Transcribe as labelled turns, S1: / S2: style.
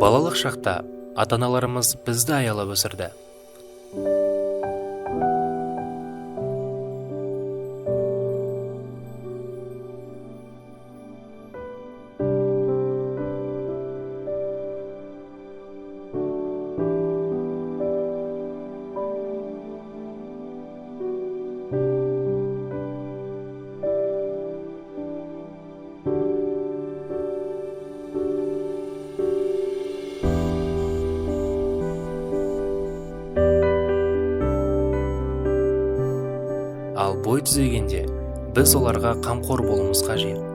S1: Балалық шақта ата-аналарымыз бізді аялап өсірді. Ал бой түзегенде біз оларға қамқор болуымыз қажет.